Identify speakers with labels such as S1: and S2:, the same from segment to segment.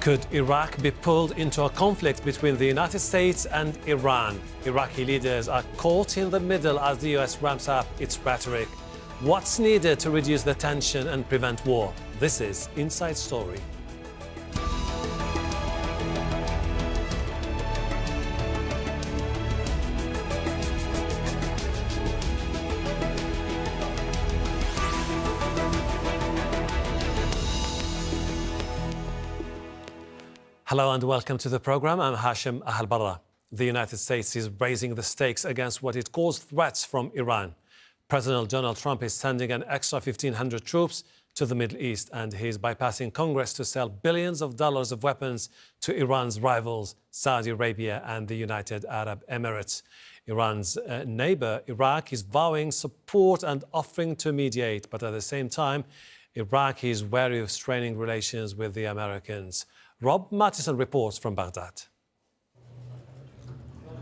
S1: Could Iraq be pulled into a conflict between the United States and Iran? Iraqi leaders are caught in the middle as the US ramps up its rhetoric. What's needed to reduce the tension and prevent war? This is Inside Story. Hello and welcome to the program. I'm Hashem Ahelbarra. The United States is raising the stakes against what it calls threats from Iran. President Donald Trump is sending an extra 1,500 troops to the Middle East, and he's bypassing Congress to sell billions of dollars of weapons to Iran's rivals, Saudi Arabia and the United Arab Emirates. Iran's neighbour, Iraq, is vowing support and offering to mediate, but at the same time, Iraq is wary of straining relations with the Americans. Rob Mattison reports from Baghdad.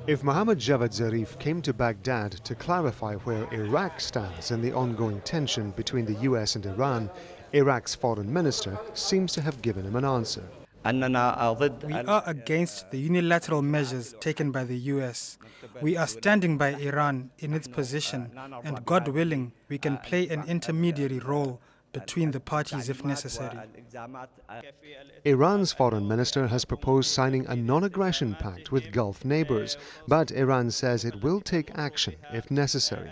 S2: If Mohammad Javad Zarif came to Baghdad to clarify where Iraq stands in the ongoing tension between the US and Iran, Iraq's foreign minister seems to have given him an answer.
S3: We are against the unilateral measures taken by the US. We are standing by Iran in its position, and God willing, we can play an intermediary role between the parties if necessary.
S2: Iran's foreign minister has proposed signing a non-aggression pact with Gulf neighbours, but Iran says it will take action if necessary.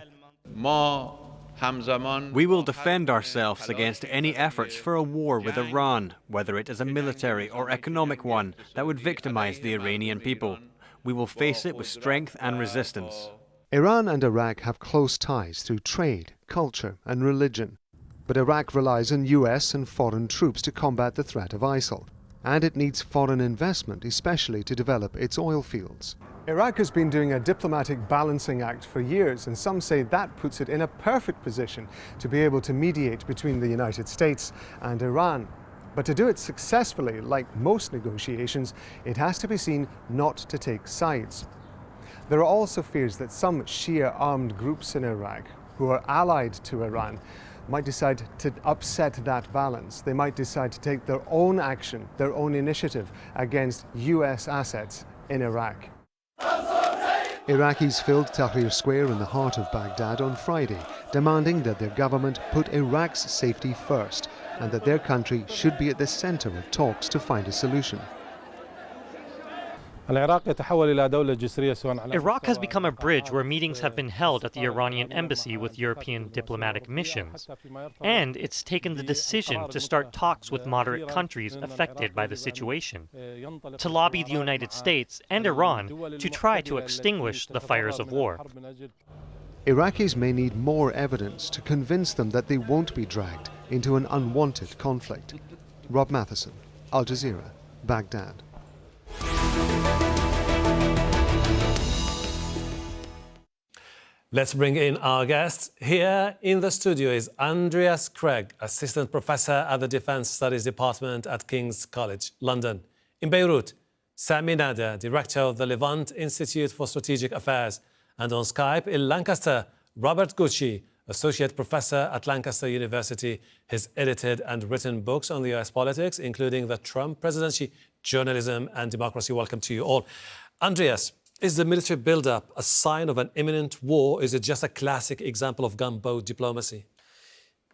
S4: We will defend ourselves against any efforts for a war with Iran, whether it is a military or economic one that would victimize the Iranian people. We will face it with strength and resistance.
S2: Iran and Iraq have close ties through trade, culture and religion. But Iraq relies on US and foreign troops to combat the threat of ISIL, and it needs foreign investment, especially to develop its oil fields. Iraq has been doing a diplomatic balancing act for years, and some say that puts it in a perfect position to be able to mediate between the United States and Iran. But to do it successfully, like most negotiations, it has to be seen not to take sides. There are also fears that some Shia armed groups in Iraq, who are allied to Iran, might decide to upset that balance. They might decide to take their own action, their own initiative against US assets in Iraq. Iraqis filled Tahrir Square in the heart of Baghdad on Friday, demanding that their government put Iraq's safety first and that their country should be at the center of talks to find a solution.
S5: Iraq has become a bridge where meetings have been held at the Iranian embassy with European diplomatic missions. And it's taken the decision to start talks with moderate countries affected by the situation, to lobby the United States and Iran to try to extinguish the fires of war.
S2: Iraqis may need more evidence to convince them that they won't be dragged into an unwanted conflict. Rob Mattison, Al Jazeera, Baghdad.
S1: Let's bring in our guests. Here in the studio is Andreas Kreig, Assistant Professor at the Defence Studies Department at King's College, London. In Beirut, Sami Nader, Director of the Levant Institute for Strategic Affairs. And on Skype in Lancaster, Robert Gutsche, Associate Professor at Lancaster University. He's edited and written books on the US politics, including the Trump presidency, journalism and democracy. Welcome to you all. Andreas, is the military build-up a sign of an imminent war? Is it just a classic example of gunboat diplomacy?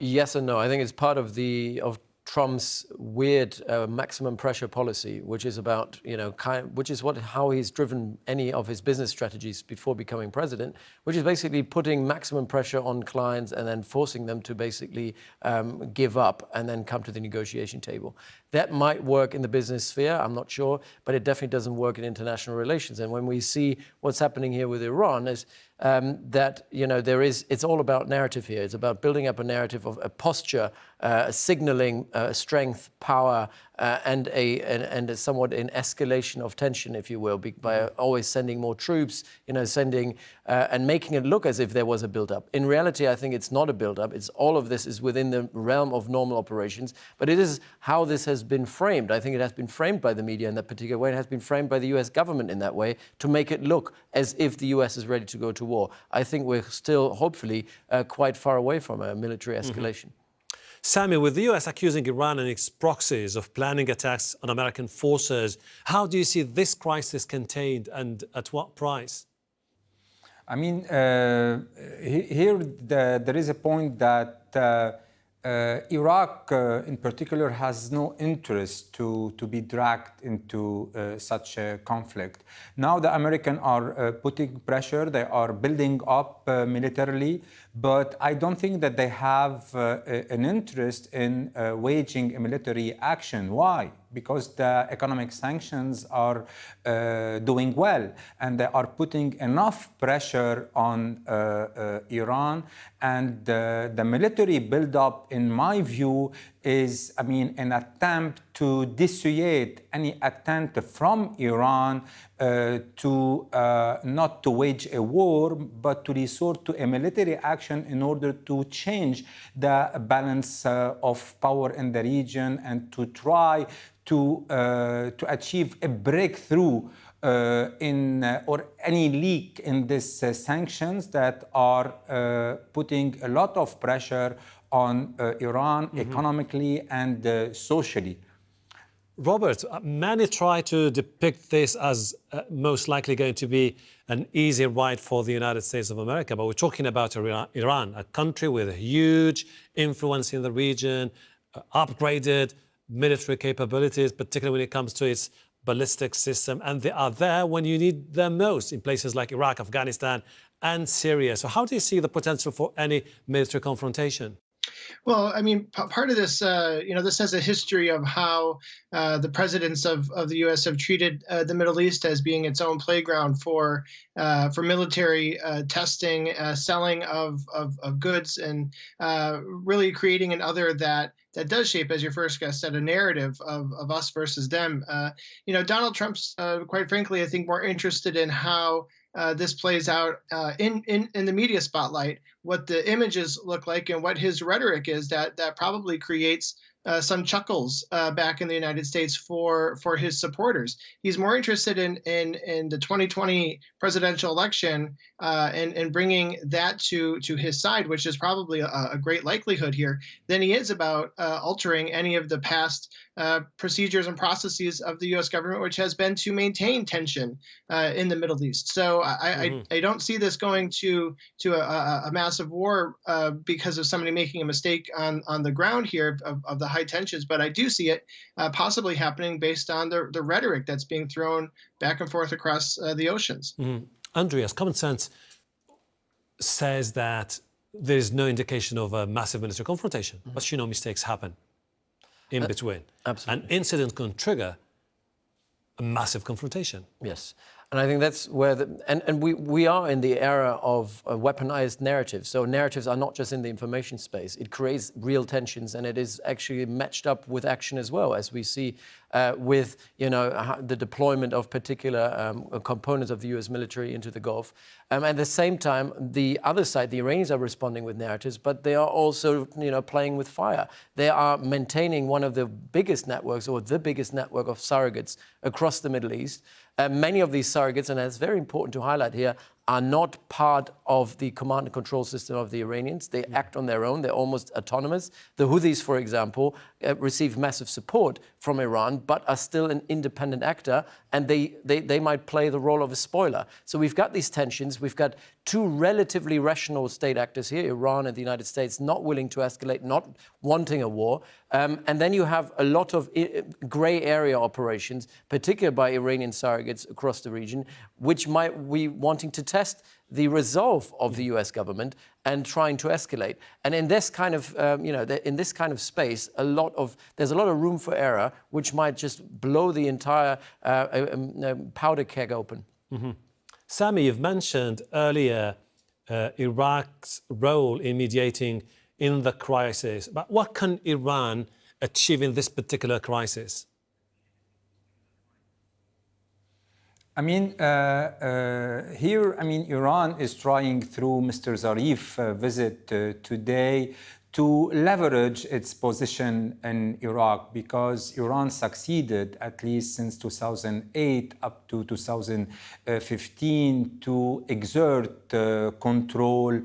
S6: Yes and no. I think it's part of Trump's weird maximum pressure policy, which is about, how he's driven any of his business strategies before becoming president, which is basically putting maximum pressure on clients and then forcing them to basically give up and then come to the negotiation table. That might work in the business sphere, I'm not sure, but it definitely doesn't work in international relations. And when we see what's happening here with Iran is it's all about narrative here. It's about building up a narrative of a posture, signaling strength, power, and somewhat an escalation of tension, if you will, by always sending more troops, and making it look as if there was a build-up. In reality, I think it's not a build-up. All of this is within the realm of normal operations, but it is how this has been framed. I think it has been framed by the media in that particular way. It has been framed by the US government in that way to make it look as if the US is ready to go to war. I think we're still, hopefully, quite far away from a military escalation.
S1: Sami, with the US accusing Iran and its proxies of planning attacks on American forces, how do you see this crisis contained and at what price?
S7: I mean, there is a point that Iraq, in particular, has no interest to be dragged into such a conflict. Now the Americans are putting pressure, they are building up militarily, but I don't think that they have an interest in waging a military action. Why? Because the economic sanctions are doing well, and they are putting enough pressure on Iran, and the military buildup, in my view, is, I mean, an attempt to dissuade any attempt from Iran to not to wage a war, but to resort to a military action in order to change the balance of power in the region and to try to achieve a breakthrough or any leak in these sanctions that are putting a lot of pressure on Iran economically and socially.
S1: Robert, many try to depict this as most likely going to be an easy ride for the United States of America, but we're talking about Iran, a country with a huge influence in the region, upgraded military capabilities, particularly when it comes to its ballistic system, and they are there when you need them most in places like Iraq, Afghanistan, and Syria. So how do you see the potential for any military confrontation?
S8: Well, I mean, part of this, this has a history of how the presidents of the U.S. have treated the Middle East as being its own playground for military testing, selling of goods, and really creating an other that does shape, as your first guest said, a narrative of us versus them. Donald Trump's, quite frankly, I think more interested in how this plays out in the media spotlight, what the images look like and what his rhetoric is that probably creates some chuckles back in the United States for his supporters. He's more interested in the 2020 presidential election and bringing that to his side, which is probably a great likelihood here, than he is about altering any of the past procedures and processes of the U.S. government, which has been to maintain tension in the Middle East. So I don't see this going to a massive war because of somebody making a mistake on the ground here of the high tensions, but I do see it possibly happening based on the rhetoric that's being thrown back and forth across the oceans.
S1: Andreas, common sense says that there is no indication of a massive military confrontation, but mistakes happen in between.
S6: Absolutely.
S1: An incident can trigger a massive confrontation.
S6: Yes. And I think that's where we are in the era of weaponized narratives. So narratives are not just in the information space. It creates real tensions, and it is actually matched up with action as well, as we see with the deployment of particular components of the U.S. military into the Gulf. At the same time, the other side, the Iranians are responding with narratives, but they are also playing with fire. They are maintaining one of the biggest networks, or the biggest network of surrogates across the Middle East. Many of these surrogates, and it's very important to highlight here, are not part of the command and control system of the Iranians. They act on their own. They're almost autonomous. The Houthis, for example, receive massive support from Iran, but are still an independent actor, and they might play the role of a spoiler. So we've got these tensions. We've got two relatively rational state actors here, Iran and the United States, not willing to escalate, not wanting a war. And then you have a lot of gray area operations, particularly by Iranian surrogates across the region, which might be wanting to test the resolve of the U.S. government and trying to escalate. And in this kind of, in this kind of space, there's a lot of room for error, which might just blow the entire powder keg open.
S1: Sami, you've mentioned earlier Iraq's role in mediating in the crisis. But what can Iran achieve in this particular crisis?
S7: I mean, Iran is trying through Mr. Zarif's visit today to leverage its position in Iraq, because Iran succeeded, at least since 2008 up to 2015, to exert control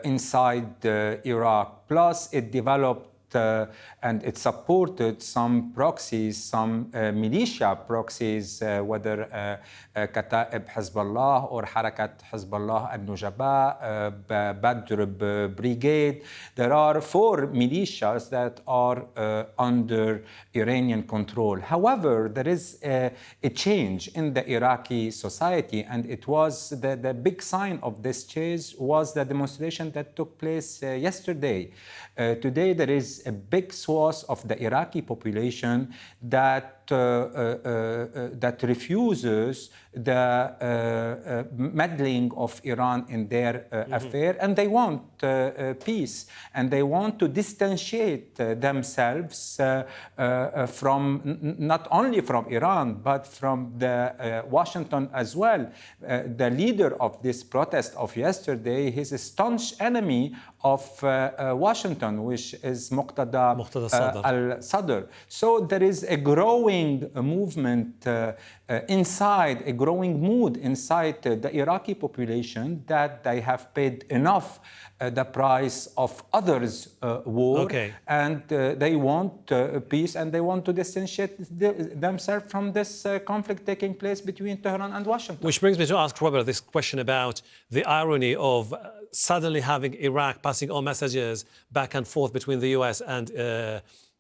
S7: inside Iraq. Plus, it developed and it supported some proxies, some militia proxies, whether Kata'ib Hezbollah or Harakat Hezbollah al-Nujaba, Badr Brigade. There are 4 militias that are under Iranian control. However, there is a change in the Iraqi society, and it was the big sign of this change was the demonstration that took place yesterday. Today, there is a big swath of the Iraqi population that refuses the meddling of Iran in their affair, and they want peace, and they want to distantiate themselves from not only from Iran but from the Washington as well. The leader of this protest of yesterday, he's a staunch enemy of Washington, which is Muqtada al-Sadr. So there is a growing movement inside, a growing mood inside the Iraqi population that they have paid enough the price of others' war, and they want peace, and they want to distantiate themselves from this conflict taking place between Tehran and Washington.
S1: Which brings me to ask Robert this question about the irony of suddenly having Iraq passing on messages back and forth between the US and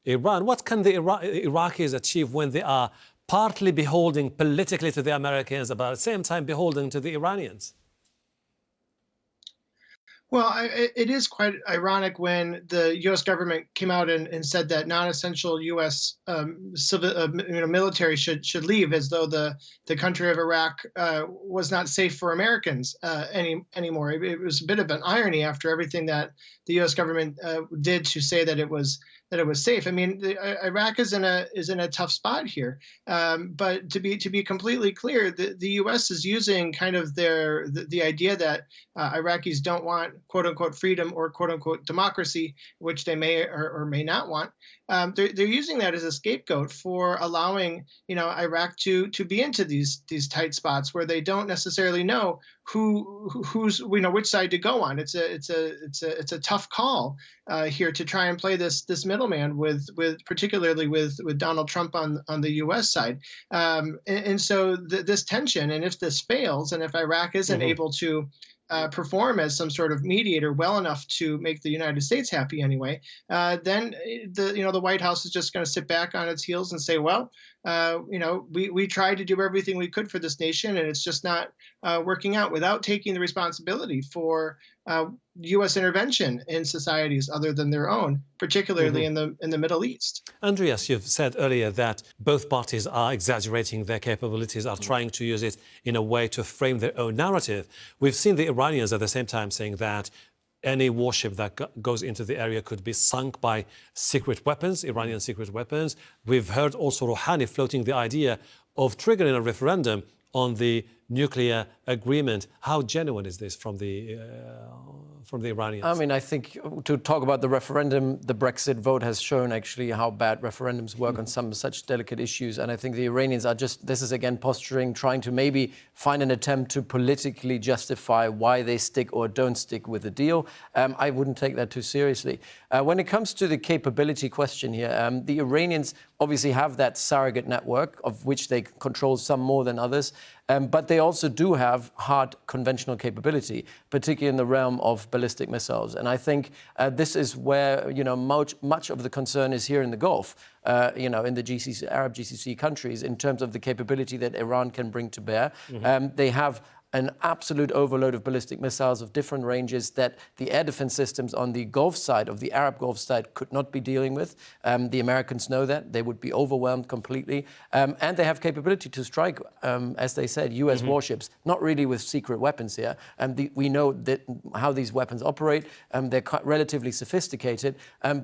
S1: Iran. What can the Iraqis achieve when they are partly beholden politically to the Americans, but at the same time beholden to the Iranians?
S8: Well, it is quite ironic when the U.S. government came out and said that non-essential U.S. Military should leave, as though the country of Iraq was not safe for Americans anymore. It was a bit of an irony after everything that the U.S. government did to say that it was safe. I mean, Iraq is in a tough spot here. But to be completely clear, the U.S. is using kind of the idea that Iraqis don't want quote unquote freedom or quote unquote democracy, which they may or may not want. They're using that as a scapegoat for allowing Iraq to be into these tight spots where they don't necessarily know who's which side to go on. It's a tough call here to try and play this middleman with particularly with Donald Trump on the U.S. side, and so this tension, and if this fails, and if Iraq isn't able to perform as some sort of mediator well enough to make the United States happy anyway, then the White House is just going to sit back on its heels and say, well, we tried to do everything we could for this nation, and it's just not working out, without taking the responsibility for U.S. intervention in societies other than their own, particularly in the Middle East.
S1: Andreas, you've said earlier that both parties are exaggerating their capabilities, are trying to use it in a way to frame their own narrative. We've seen the Iranians at the same time saying that any warship that goes into the area could be sunk by secret weapons, Iranian secret weapons. We've heard also Rouhani floating the idea of triggering a referendum on the nuclear agreement. How genuine is this from the Iranians?
S6: I mean, I think to talk about the referendum, the Brexit vote has shown actually how bad referendums work on some such delicate issues. And I think the Iranians are this is again posturing, trying to maybe find an attempt to politically justify why they stick or don't stick with the deal. I wouldn't take that too seriously. When it comes to the capability question here, the Iranians obviously have that surrogate network, of which they control some more than others. But they also do have hard conventional capability, particularly in the realm of ballistic missiles. And I think this is where much of the concern is here in the Gulf, in the GCC, Arab GCC countries, in terms of the capability that Iran can bring to bear. They have an absolute overload of ballistic missiles of different ranges that the air defense systems on the Gulf side, of the Arab Gulf side, could not be dealing with. The Americans know that. They would be overwhelmed completely. And they have capability to strike, as they said, US warships, not really with secret weapons here. We know how these weapons operate. They're relatively sophisticated,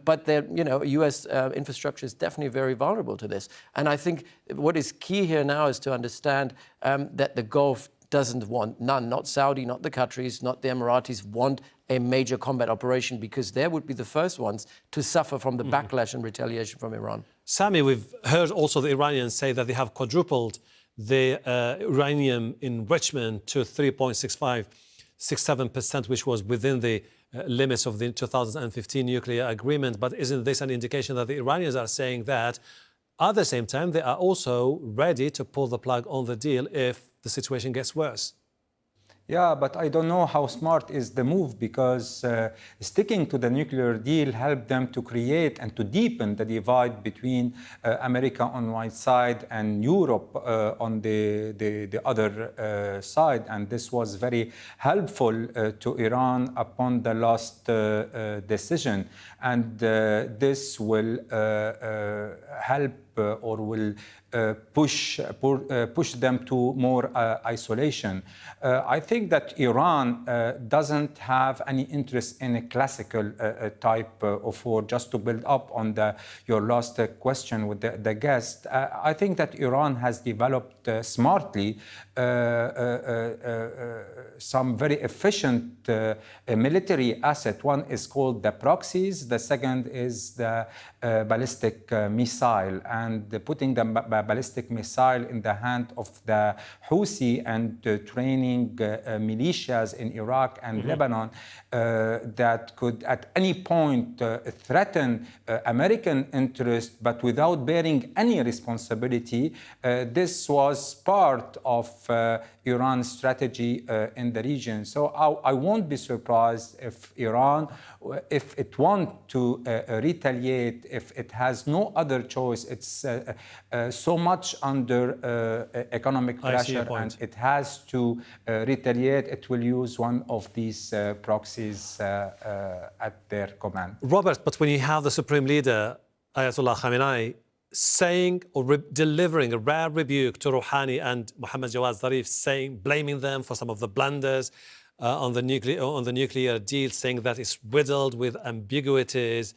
S6: but their US infrastructure is definitely very vulnerable to this. And I think what is key here now is to understand that the Gulf doesn't want, not Saudi, not the Qataris, not the Emiratis, want a major combat operation, because they would be the first ones to suffer from the backlash and retaliation from Iran.
S1: Sami, we've heard also the Iranians say that they have quadrupled the uranium enrichment to 3.67%, which was within the limits of the 2015 nuclear agreement. But isn't this an indication that the Iranians are saying that at the same time they are also ready to pull the plug on the deal if the situation gets worse?
S7: Yeah, but I don't know how smart is the move, because sticking to the nuclear deal helped them to create and to deepen the divide between America on one side and Europe on the other side. And this was very helpful to Iran upon the last decision. And this will help or will push them to more isolation. I think that Iran doesn't have any interest in a classical type of war. Just to build up on your last question with the guest, I think that Iran has developed smartly some very efficient military asset. One is called the proxies, the second is the ballistic missile, and putting the ballistic missile in the hand of the Houthi and training militias in Iraq and Lebanon that could at any point threaten American interest, but without bearing any responsibility. This was part of Iran's strategy in the region. So I won't be surprised if Iran, if it wants to retaliate, if it has no other choice, it's so much under economic pressure and it has to retaliate, it will use one of these proxies at their command.
S1: Robert, but when you have the Supreme Leader, Ayatollah Khamenei, saying or delivering a rare rebuke to Rouhani and Mohammad Jawad Zarif, blaming them for some of the blunders on the nuclear deal, saying that it's riddled with ambiguities.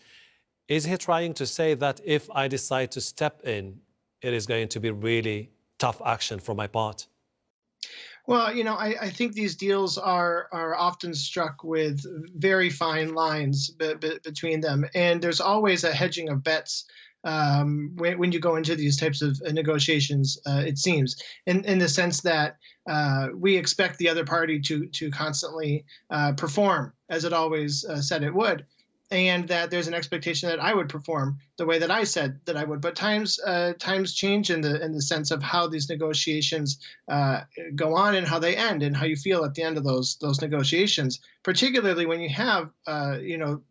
S1: Is he trying to say that if I decide to step in, it is going to be really tough action for my part?
S8: Well, you know, I think these deals are often struck with very fine lines between them, and there's always a hedging of bets when you go into these types of negotiations. It seems, in the sense that we expect the other party to constantly perform as it always said it would, and that there's an expectation that I would perform the way that I said that I would. But times change in the sense of how these negotiations go on and how they end and how you feel at the end of those negotiations, particularly when you have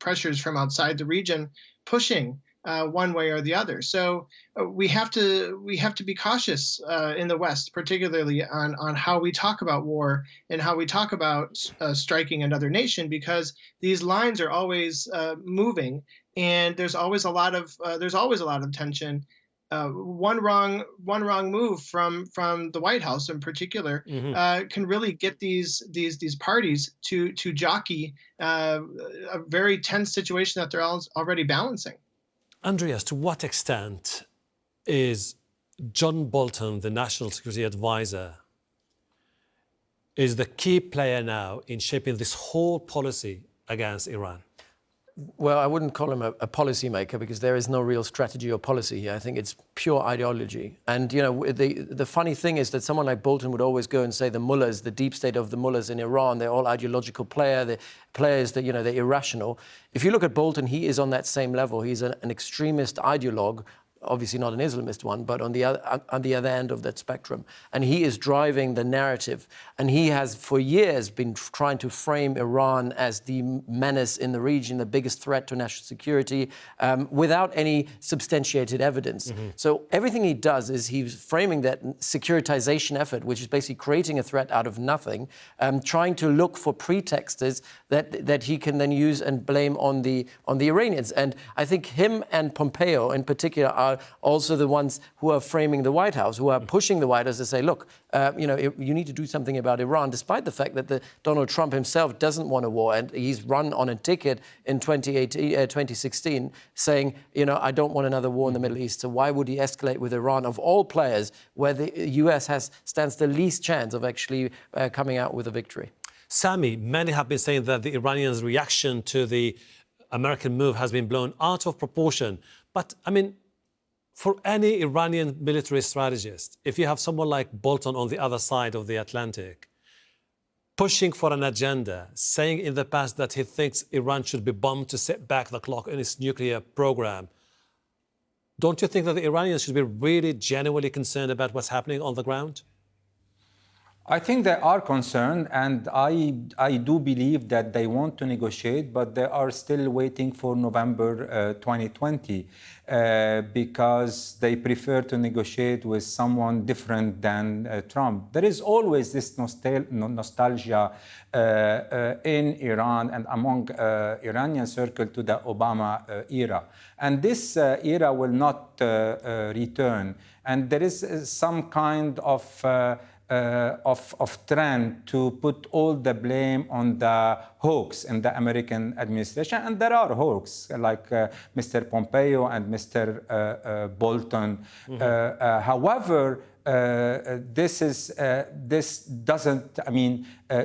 S8: pressures from outside the region pushing one way or the other. So we have to be cautious in the West, particularly on how we talk about war and how we talk about striking another nation, because these lines are always moving, and there's always a lot of tension. One wrong move from the White House in particular can really get these parties to jockey a very tense situation that they're already balancing.
S1: Andreas, to what extent is John Bolton, the National Security Advisor, is the key player now in shaping this whole policy against Iran?
S6: Well, I wouldn't call him a policymaker, because there is no real strategy or policy here. I think it's pure ideology. And, you know, the funny thing is that someone like Bolton would always go and say the mullahs, the deep state of the mullahs in Iran, they're all ideological players that, you know, they're irrational. If you look at Bolton, he is on that same level. He's an extremist ideologue, obviously not an Islamist one, but on the other end of that spectrum. And he is driving the narrative. And he has for years been trying to frame Iran as the menace in the region, the biggest threat to national security, without any substantiated evidence. So everything he does is he's framing that securitization effort, which is basically creating a threat out of nothing, trying to look for pretexts that he can then use and blame on the Iranians. And I think him and Pompeo in particular are also the ones who are framing the White House, who are pushing the White House to say, look, you need to do something about Iran, despite the fact that Donald Trump himself doesn't want a war. And he's run on a ticket in 2016 saying, I don't want another war in the Middle East. So why would he escalate with Iran, of all players, where the US stands the least chance of actually coming out with a victory?
S1: Sami, many have been saying that the Iranians' reaction to the American move has been blown out of proportion. But, I mean, for any Iranian military strategist, if you have someone like Bolton on the other side of the Atlantic, pushing for an agenda, saying in the past that he thinks Iran should be bombed to set back the clock in its nuclear program. Don't you think that the Iranians should be really genuinely concerned about what's happening on the ground?
S7: I think they are concerned, and I do believe that they want to negotiate, but they are still waiting for November 2020 because they prefer to negotiate with someone different than Trump. There is always this nostalgia in Iran and among Iranian circle to the Obama era. And this era will not return. And there is some kind of trend to put all the blame on the hawks in the American administration, and there are hawks like Mr. Pompeo and Mr. Bolton. However, this doesn't,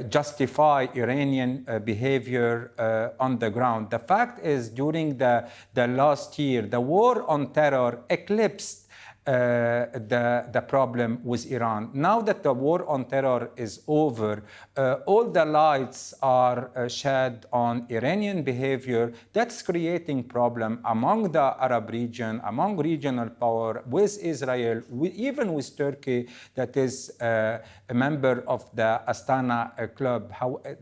S7: justify Iranian behavior on the ground. The fact is, during the last year, the war on terror eclipsed the problem with Iran. Now that the war on terror is over, all the lights are shed on Iranian behavior. That's creating problem among the Arab region, among regional power, with Israel, even with Turkey, that is a member of the Astana Club.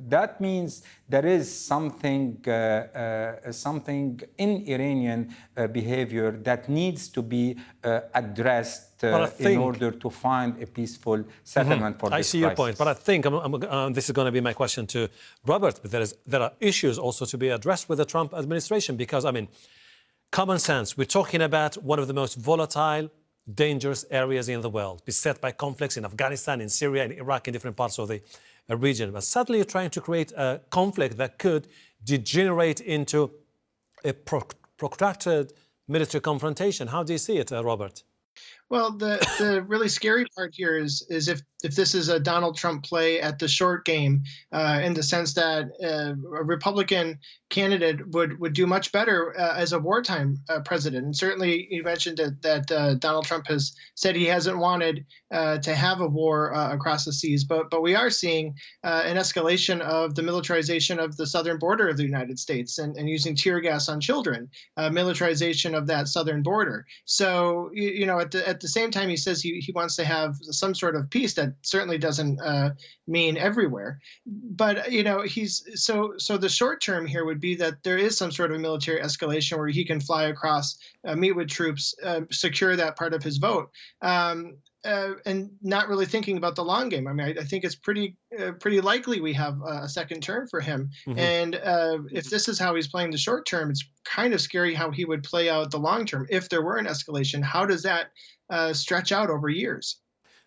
S7: That means there is something in Iranian behavior that needs to be addressed in order to find a peaceful settlement for this crisis.
S1: I see your point, but I think this is going to be my question to Robert. But there are issues also to be addressed with the Trump administration because, common sense, we're talking about one of the most volatile, dangerous areas in the world, beset by conflicts in Afghanistan, in Syria, in Iraq, in different parts of the region. But suddenly you're trying to create a conflict that could degenerate into a protracted military confrontation. How do you see it, Robert?
S8: Well, the really scary part here is if this is a Donald Trump play at the short game, in the sense that a Republican candidate would do much better as a wartime president. And certainly you mentioned that Donald Trump has said he hasn't wanted to have a war across the seas, but we are seeing an escalation of the militarization of the southern border of the United States and using tear gas on children, militarization of that southern border. So, at the same time, he says he wants to have some sort of peace. That certainly doesn't mean everywhere. But, so the short term here would be that there is some sort of military escalation where he can fly across, meet with troops, secure that part of his vote. And not really thinking about the long game. I think it's pretty likely we have a second term for him. Mm-hmm. And if this is how he's playing the short term, it's kind of scary how he would play out the long term. If there were an escalation, how does that stretch out over years?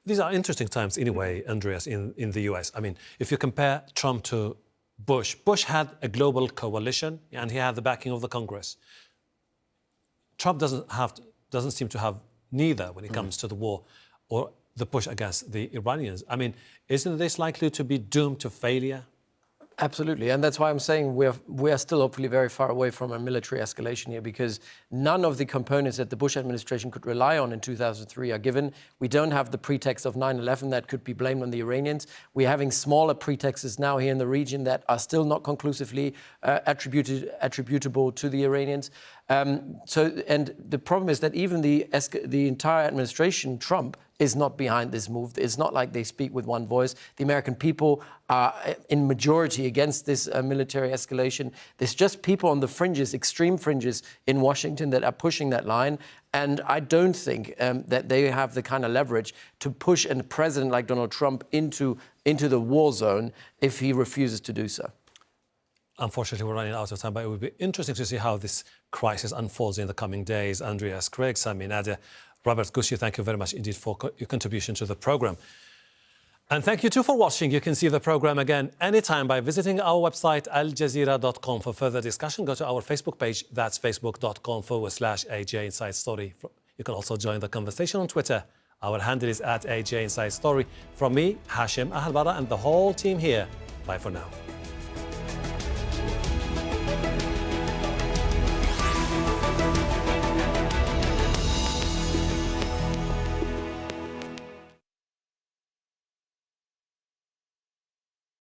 S1: These are interesting times anyway, Andreas, in the US. If you compare Trump to Bush had a global coalition and he had the backing of the Congress. Trump doesn't seem to have neither when it comes to the war or the push against the Iranians. Isn't this likely to be doomed to failure?
S6: Absolutely, and that's why I'm saying we are still hopefully very far away from a military escalation here, because none of the components that the Bush administration could rely on in 2003 are given. We don't have the pretext of 9/11 that could be blamed on the Iranians. We're having smaller pretexts now here in the region that are still not conclusively attributable to the Iranians. And the problem is that even the entire administration, Trump, is not behind this move. It's not like they speak with one voice. The American people are in majority against this military escalation. There's just people on the fringes, extreme fringes in Washington that are pushing that line. And I don't think that they have the kind of leverage to push a president like Donald Trump into the war zone if he refuses to do so.
S1: Unfortunately, we're running out of time, but it would be interesting to see how this crisis unfolds in the coming days. Andreas, Kreig, Sami, Nader, Robert, Gutsche, thank you very much indeed for your contribution to the program. And thank you too for watching. You can see the program again anytime by visiting our website, aljazeera.com. For further discussion, go to our Facebook page. That's facebook.com/AJ Inside Story. You can also join the conversation on Twitter. Our handle is @AJ Inside Story. From me, Hashem, Ahelbarra, and the whole team here. Bye for now.